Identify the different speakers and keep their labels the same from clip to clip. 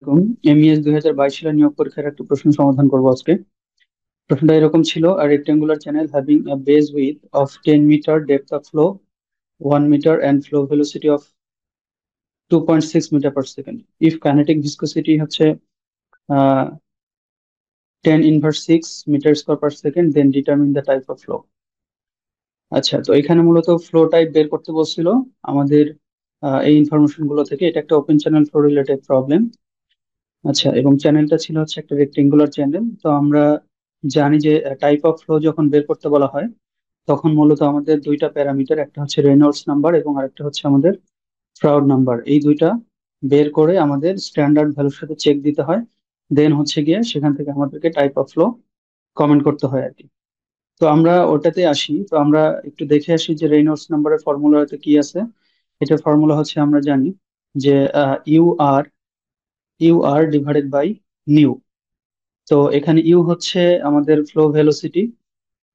Speaker 1: আলাইকুম। এমইএস 2022 সালের নিয়োগ পরীক্ষার একটা প্রশ্ন সমাধান করবো আজকে। প্রশ্নটা এরকম ছিল: a rectangular channel having a base width of 10 meter, depth of flow 1 meter and flow velocity of 2.6 meter per second, if kinetic viscosity হচ্ছে 10 inverse 6 meter square per second, then determine the type of flow। আচ্ছা, তো এখানে মূলত flow type বের করতে বলছিল আমাদের। এই ইনফরমেশন গুলো থেকে এটা একটা open channel flow related problem. আচ্ছা, এবং চ্যানেলটা ছিল হচ্ছে একটা রেক্টেঙ্গুলার চ্যানেল। তো আমরা জানি যে টাইপ অফ ফ্লো যখন বের করতে বলা হয় তখন মূলত আমাদের দুইটা প্যারামিটার, একটা হচ্ছে রেনল্ডস নাম্বার এবং আরেকটা হচ্ছে আমাদের ফ্রাউড নাম্বার, এই দুইটা বের করে আমাদের স্ট্যান্ডার্ড ভ্যালুর সাথে চেক দিতে হয়। দেন হচ্ছে গিয়ে সেখান থেকে আমাদেরকে টাইপ অফ ফ্লো কমেন্ট করতে হয় আর কি। তো আমরা ওটাতে আসি, তো আমরা একটু দেখে আসি যে রেনল্ডস নাম্বারের ফর্মুলাতে কি আছে। এটার ফর্মুলা হচ্ছে আমরা জানি যে U R divided by nu. তো এখানে ইউ হচ্ছে আমাদের ফ্লো ভেলোসিটি,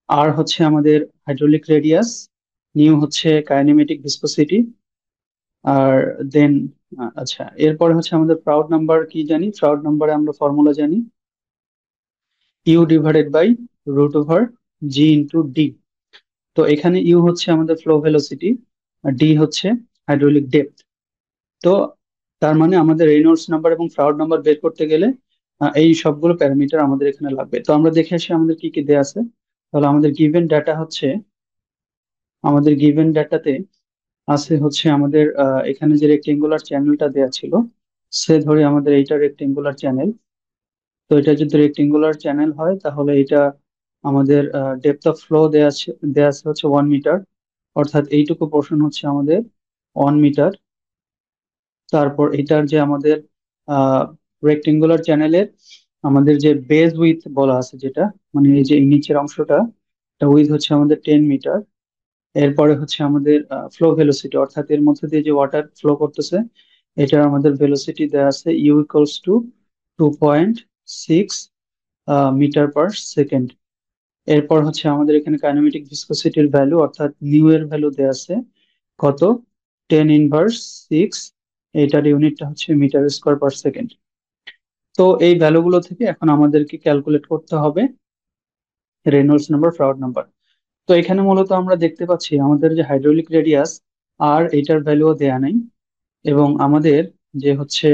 Speaker 1: আর হচ্ছে আমাদের হাইড্রোলিক রেডিয়াস, নিউ হচ্ছে কাইনেমেটিক ভিসকোসিটি। আর দেন আচ্ছা, এরপরে হচ্ছে আমাদের প্রাউড নাম্বার কি জানি, প্রাউড নাম্বারে আমরা ফর্মুলা জানি U divided by root over G into D. তো এখানে ইউ হচ্ছে আমাদের ফ্লো ভেলোসিটি আর ডি হচ্ছে হাইড্রোলিক ডেপথ। তো তার মানে আমাদের রেনল্ডস নাম্বার এবং ফ্রাউড নাম্বার বের করতে গেলে এই সবগুলো প্যারামিটার আমাদের এখানে লাগবে। তো আমরা দেখে আসি আমাদের কি কি দেয়া আছে। তাহলে আমাদের গিভেন ডাটা হচ্ছে, আমাদের গিভেন ডাটাতে আছে হচ্ছে আমাদের এখানে যে রেক্টেঙ্গুলার চ্যানেলটা দেয়া ছিল, সে ধরে আমাদের এইটা রেক্টেঙ্গুলার চ্যানেল। তো এটা যদি রেক্টেঙ্গুলার চ্যানেল হয় তাহলে এটা আমাদের ডেপথ অফ ফ্লো দেয়া আছে হচ্ছে 1 মিটার, অর্থাৎ এইটুকু পোর্শন হচ্ছে আমাদের 1 মিটার। তারপর এটার যে আমাদের রেক্টেঙ্গুলার চ্যানেলের আমাদের যে বেজ উইথ বলা আছে, যেটা মানে এই যে এই নিচের অংশটা, এটা উইথ হচ্ছে আমাদের 10 মিটার। এরপরে হচ্ছে আমাদের ফ্লো ভেলোসিটি, অর্থাৎ এর মধ্যে দিয়ে যে ওয়াটার ফ্লো করতেছে এটার আমাদের ভেলোসিটি দেওয়া আছে U equals to 2.6 metre per second. এরপর হচ্ছে আমাদের এখানে কাইনেমেটিক ভিসকোসিটির ভ্যালু, অর্থাৎ নিউ এর ভ্যালু দেওয়া আছে কত, 10 ইনভার্স 6, এটার ইউনিটটা হচ্ছে মিটার স্কোয়ার পার সেকেন্ড। তো এই ভ্যালুগুলো থেকে এখন আমাদেরকে ক্যালকুলেট করতে হবে রেনল্ডস নাম্বার, ফ্রাউড নাম্বার। তো এখানে মূলত আমরা দেখতে পাচ্ছি আমাদের যে হাইড্রোলিক রেডিয়াস আর এটার ভ্যালুও দেয়া নাই, এবং আমাদের যে হচ্ছে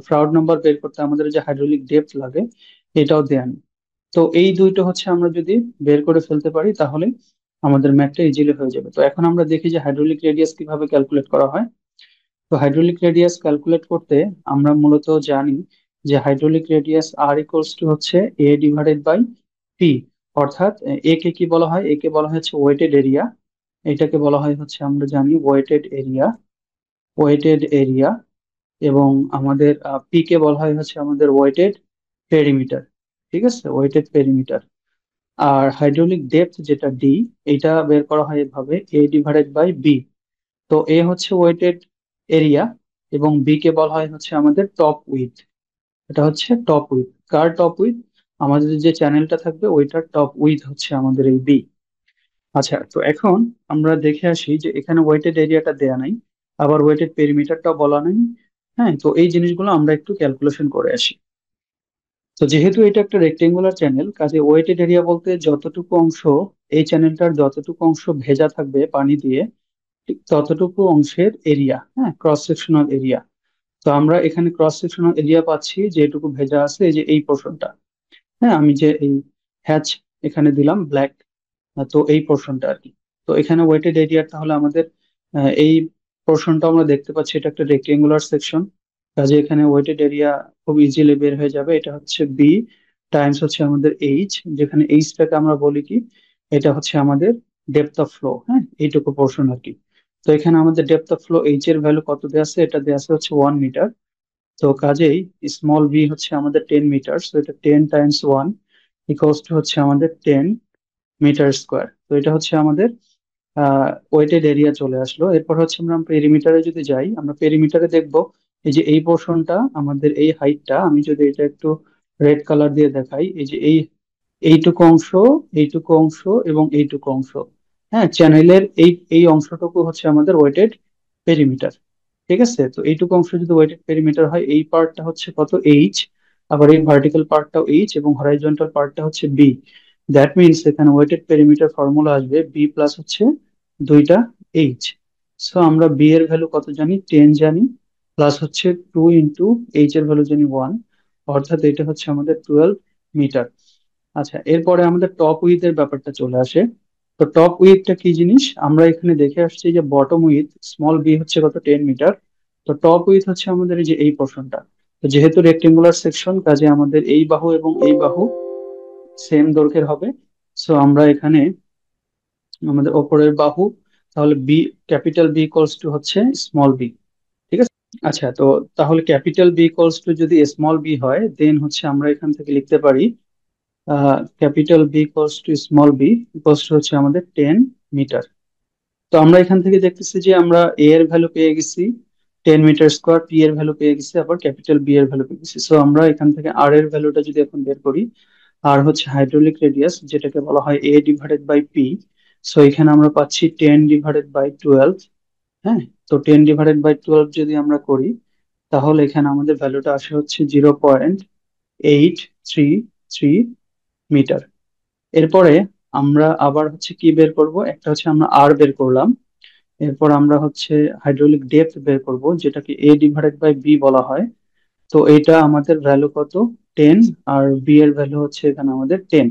Speaker 1: ফ্রাউড নাম্বার বের করতে আমাদের যে হাইড্রোলিক ডেপথ লাগে এটাও দেয়া নেই। তো এই দুইটা হচ্ছে আমরা যদি বের করে ফেলতে পারি তাহলে আমাদের ম্যাথটা ইজিলি হয়ে যাবে। তো এখন আমরা দেখি যে হাইড্রোলিক রেডিয়াস কিভাবে ক্যালকুলেট করা হয়। তো হাইড্রোলিক রেডিয়াস ক্যালকুলেট করতে আমরা মূলত জানি যে hydraulic radius R equals to হচ্ছে এ ডিভাইডেড বাই পি। অর্থাৎ এ কে কি বলা হয়, একে বলা হচ্ছে ওয়েটেড এরিয়া, এটাকে বলা হয় হচ্ছে আমরা জানি ওয়েটেড এরিয়া, ওয়েটেড এরিয়া। এবং আমাদের পি কে বলা হয় হচ্ছে আমাদের ওয়েটেড পেরিমিটার। ঠিক আছে, ওয়েটেড পেরিমিটার। আর হাইড্রোলিক ডেপথ যেটা ডি, এটা বের করা হয় এভাবে এ ডিভাইডেড বাই বি। তো এ হচ্ছে ওয়েটেড এরিয়া এবং বি কে বলা হয় হচ্ছে আমাদের টপ উইথ। এটা হচ্ছে top with, car top with, আমাদের যে চ্যানেলটা থাকবে ওইটার টপ উইথ হচ্ছে আমাদের এই বি। আচ্ছা, তো এখন আমরা দেখে আসি যে এখানে ওয়েটেড এরিয়াটা দেয়া নাই, আবার ওয়েটেড পেরিমিটারটাও বলা নাই। হ্যাঁ, তো এই জিনিসগুলো আমরা একটু ক্যালকুলেশন করে আসি। তো যেহেতু এটা একটা রেক্টেঙ্গুলার চ্যানেল, কাজে ওয়েটেড এরিয়া বলতে যতটুকু অংশ, এই চ্যানেলটার যতটুকু অংশ ভেজা থাকবে পানি দিয়ে, ঠিক ততটুকু অংশের এরিয়া, হ্যাঁ, ক্রস সেকশনাল এরিয়া। তো আমরা এখানে ক্রস সেকশনাল এরিয়া পাচ্ছি যেটুকু ভেজা আছে, এই যে এই পোর্শনটা। হ্যাঁ, আমি যে এই হ্যাচ এখানে দিলাম ব্ল্যাক, তো এই পোর্শনটা আর কি। তো এখানে ওয়েটেড এরিয়া তাহলে আমাদের এই পোর্শনটা আমরা দেখতে পাচ্ছি এটা একটা রেক্টেঙ্গুলার সেকশন, কাজে এখানে ওয়েটেড এরিয়া খুব ইজিলি বের হয়ে যাবে। এটা হচ্ছে বি টাইমস হচ্ছে আমাদের এইচ, যেখানে এইচটাকে আমরা বলি কি, এটা হচ্ছে আমাদের ডেপথ অফ ফ্লো, হ্যাঁ, এইটুকু পোর্শন আর কি। তো এখানে আমাদের ডেপথ অফ ফ্লো এইচ এর ভ্যালু কত দেওয়া আছে, এটা দেওয়া আছে হচ্ছে 1 মিটার। তো কাজেই স্মল ভি হচ্ছে আমাদের 10 মিটার, তো এটা 10 টাইমস 1 ইকুয়ালস টু হচ্ছে আমাদের 10 মিটার স্কোয়ার। তো এটা হচ্ছে আমাদের ওয়েটেড এরিয়া চলে আসলো। এরপর হচ্ছে আমরা পেরিমিটারে যদি যাই, আমরা পেরিমিটারে দেখব এই যে এই পোর্শনটা, আমাদের এই হাইটটা, আমি যদি এটা একটু রেড কালার দিয়ে দেখাই, এই যে এইটুকু অংশ, এইটুকু অংশ এবং এইটুকু অংশ, হ্যাঁ, চ্যানেলের এই এই অংশটুকু হচ্ছে আমাদের ওয়েটেড পেরিমিটার। ঠিক আছে, তো এইটুকু অংশ যদি ওয়েটেড পেরিমিটার হয়, এই পার্টটা হচ্ছে কত, এইচ, আবার এই ভার্টিক্যাল পার্টটাও এইচ এবং হরাইজন্টাল পার্টটা হচ্ছে বি। দ্যাট মিনস এখানে ওয়েটেড পেরিমিটার ফর্মুলা আসবে বি প্লাস হচ্ছে দুইটা এইচ। সো আমরা বি এর ভ্যালু কত জানি, 10 জানি, প্লাস হচ্ছে 2 ইন্টু এইচ এর ভ্যালু জানি 1, অর্থাৎ এটা হচ্ছে আমাদের 12 মিটার। আচ্ছা, এরপরে আমাদের টপ উইথ এর ব্যাপারটা চলে আসে। তো টপ উইথটা কি জিনিস, আমরা এখানে দেখে আসছি যে বটম উইথ স্মল বি হচ্ছে কত, 10 মিটার। তো টপ উইথ হচ্ছে আমাদের এই যে এই পোর্শনটা। তো যেহেতু রেক্টেঙ্গুলার সেকশন, কাজে আমাদের এই বাহু এবং এই বাহু সেম দৈর্ঘ্যের হবে। সো আমরা এখানে আমাদের ওপরের বাহু, তাহলে B, capital B equals to হচ্ছে স্মল বি। ঠিক আছে। আচ্ছা, তো তাহলে ক্যাপিটাল বি ইকুয়ালস টু যদি স্মল বি হয়, দেন হচ্ছে আমরা এখান থেকে লিখতে পারি capital B equals to small B equals to হচ্ছে আমাদের 10 মিটার। তো আমরা এখান থেকে দেখতেছি যে আমরা এ এর ভ্যালু পেয়ে গেছি 10 মিটার স্কোয়ার, পি এর ভ্যালু পেয়ে গেছি, আবার ক্যাপিটাল বি এর ভ্যালু পেয়ে গেছি। সো আমরা এখান থেকে আর এর ভ্যালুটা যদি এখন বের করি, আর হচ্ছে হাইড্রোলিক রেডিয়াস, যেটাকে বলা হয় এ ডিভাইডেড বাই পি। সো এখানে আমরা পাচ্ছি 10 ডিভাইডেড বাই 12। হ্যাঁ, তো 10 ডিভাইডেড বাই 12 যদি আমরা করি, তাহলে এখানে আমাদের ভ্যালুটা আসে হচ্ছে 0.833 মিটার। এরপরে আমরা আবার হচ্ছে কি বের করব, একটা হচ্ছে আমরা আর বের করলাম। এরপর আমরা হচ্ছে হাইড্রোলিক ডেপথ বের করব, যেটাকে এ ডিভাইডেড বাই বি বলা হয়। তো এটা আমাদের ভ্যালু কত, 10, আর বি এর ভ্যালু হচ্ছে এখানে আমাদের 10।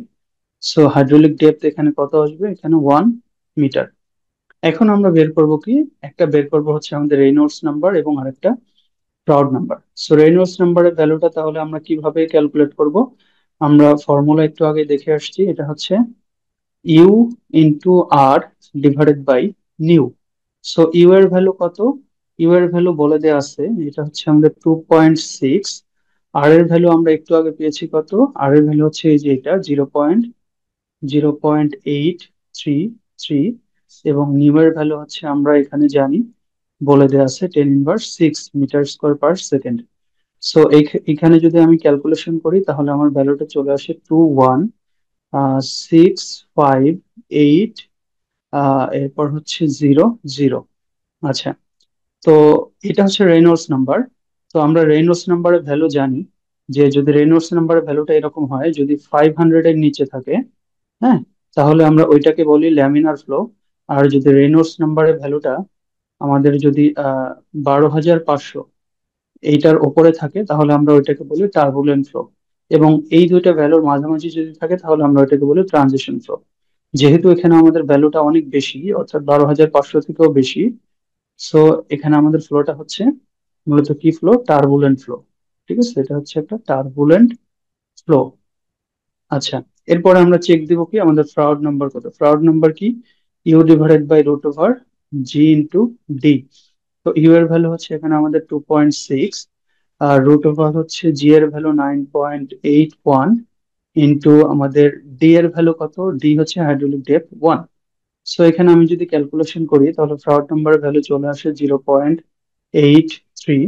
Speaker 1: সো হাইড্রোলিক ডেপথ এখানে কত আসবে, এখানে 1 মিটার। এখন আমরা বের করব কি, একটা বের করব হচ্ছে আমাদের রেনল্ডস নাম্বার এবং আরেকটা ক্রাউড নাম্বার। সো রেনল্ডস নাম্বারের ভ্যালুটা তাহলে আমরা কিভাবে ক্যালকুলেট করব, আমরা ফর্মুলা একটু আগে দেখে আসছি, এটা হচ্ছে U into R divided by nu. So U এর ভ্যালু কত, ইউ এর ভ্যালু বলে দেওয়া আছে, এটা হচ্ছে আমাদের 2.6। আর এর ভ্যালু আমরা একটু আগে পেয়েছি কত, আর এর ভ্যালু হচ্ছে এই যে এটা 0.833, এবং নিউ এর ভ্যালু হচ্ছে আমরা এখানে জানি, বলে দেওয়া আছে 10 inverse 6 metre square per second. So এখানে যদি আমি ক্যালকুলেশন করি, তাহলে আমার ভ্যালুটা চলে আসে 216588, এরপর হচ্ছে 00। আচ্ছা, তো এটা হচ্ছে রেনল্ডস নাম্বার। তো আমরা রেনল্ডস নাম্বারের ভ্যালু জানি, যে যদি রেনল্ডস নাম্বারের ভ্যালুটা এরকম হয়, যদি 500 এর নিচে থাকে, হ্যাঁ, তাহলে আমরা ওইটাকে বলি ল্যামিনার ফ্লো। আর যদি রেনল্ডস নাম্বারের ভ্যালুটা আমাদের যদি 12,500 এইটার উপরে থাকে, তাহলে আমরা ওইটাকে বলি টার্বুলেন্ট ফ্লো। এবং এই দুইটা ভ্যালুর মাঝামাঝি যদি থাকে, তাহলে আমরা ওইটাকে বলি ট্রানজিশন ফ্লো। যেহেতু এখানে আমাদের ভ্যালুটা অনেক বেশি, অর্থাৎ 12,500 থেকেও বেশি, সো এখানে আমাদের ফ্লোটা হচ্ছে মূলত কি ফ্লো, টার্বুলেন্ট ফ্লো। ঠিক আছে, এটা হচ্ছে একটা টার্বুলেন্ট ফ্লো। আচ্ছা, এরপরে আমরা চেক দিব কি আমাদের ফ্রাউড নাম্বার কত, ফ্রাউড নাম্বার কি, U divided by root over G into D. তো ইউ এর ভ্যালু হচ্ছে এখানে আমাদের 2.6, আর রুট ওভার হচ্ছে জি এর ভ্যালু 9.81, ইন্টু আমাদের ডি এর ভ্যালু কত, ডি হচ্ছে হাইড্রোলিক ডেপথ 1। সো এখানে আমি যদি ক্যালকুলেশন করি, তাহলে ফ্রাউড নাম্বারের ভ্যালু চলে আসে 0.83।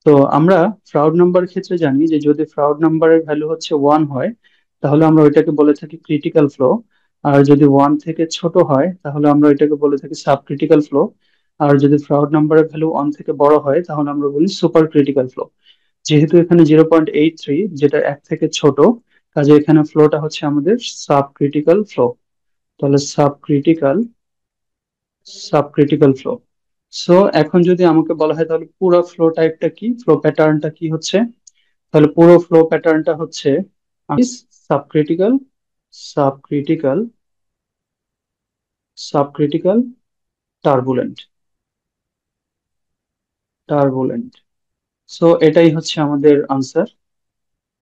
Speaker 1: তো আমরা ফ্রাউড নাম্বার ক্ষেত্রে জানি যে যদি ফ্রাউড নাম্বারের ভ্যালু হচ্ছে 1 হয়, তাহলে আমরা ওইটাকে বলে থাকি ক্রিটিক্যাল ফ্লো। আর যদি 1 থেকে ছোট হয়, তাহলে আমরা ওইটাকে বলে থাকি সাব ক্রিটিক্যাল ফ্লো। আর যদি ফ্রাউড নাম্বারের ভ্যালু 1 থেকে বড় হয়, তাহলে আমরা বলি সুপার ক্রিটিক্যাল ফ্লো। যেহেতু এখানে 0.83 যেটা 1 থেকে ছোট, কাজে এখানে ফ্লোটা হচ্ছে আমাদের সাব ক্রিটিক্যাল ফ্লো। তাহলে সাব ক্রিটিক্যাল ফ্লো। সো এখন যদি আমাকে বলা হয় তাহলে পুরো ফ্লো টাইপটা কি, ফ্লো প্যাটার্নটা কি হচ্ছে, তাহলে পুরো ফ্লো প্যাটার্নটা হচ্ছে subcritical, subcritical, subcritical, turbulent, turbulent. So এটাই হচ্ছে আমাদের আনসার।